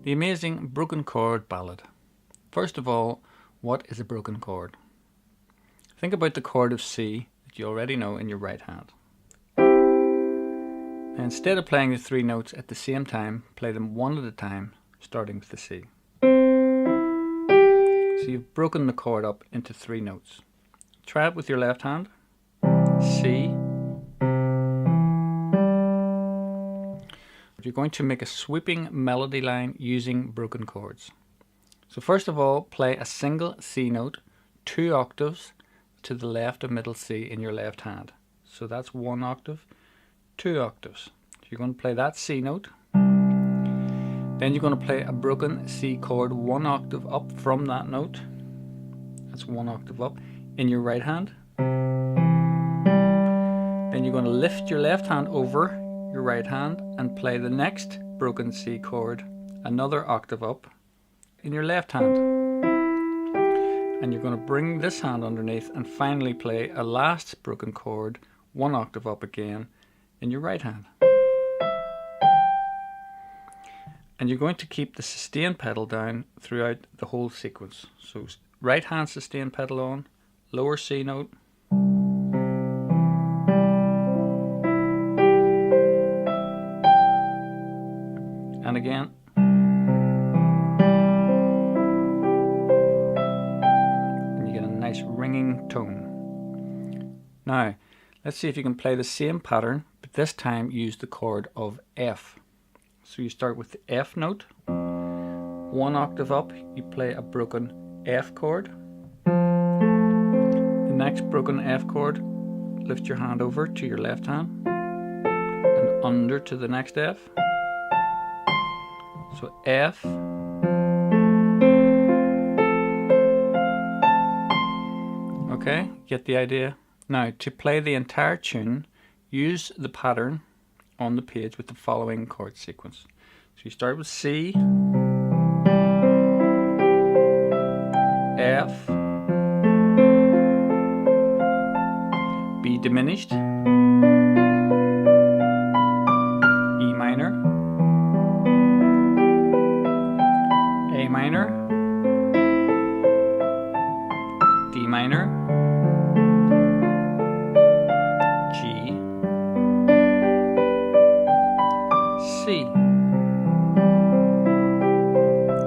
The amazing broken chord ballad. First of all, what is a broken chord? Think about the chord of C that you already know in your right hand. Now, instead of playing the three notes at the same time, play them one at a time, starting with the C. So you've broken the chord up into three notes. Try it with your left hand. C. You're going to make a sweeping melody line using broken chords. So first of all, play a single C note 2 octaves to the left of middle C in your left hand. So that's 1 octave, 2 octaves. So you're going to play that C note. Then you're going to play a broken C chord 1 octave up from that note. That's 1 octave up in your right hand. Then you're going to lift your left hand over your right hand and play the next broken C chord another octave up in your left hand. And you're going to bring this hand underneath and finally play a last broken chord 1 octave up again in your right hand. And you're going to keep the sustain pedal down throughout the whole sequence. So right hand sustain pedal on, lower C note, and again, and you get a nice ringing tone. Now let's see if you can play the same pattern, but this time use the chord of F. So you start with the F note, 1 octave up, you play a broken F chord. The next broken F chord, lift your hand over to your left hand and under to the next F. So F, okay, get the idea? Now to play the entire tune, use the pattern on the page with the following chord sequence. So you start with C, F, B diminished, E minor, A minor, D minor, G, C,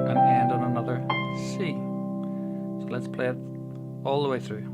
and end on another C. So let's play it all the way through.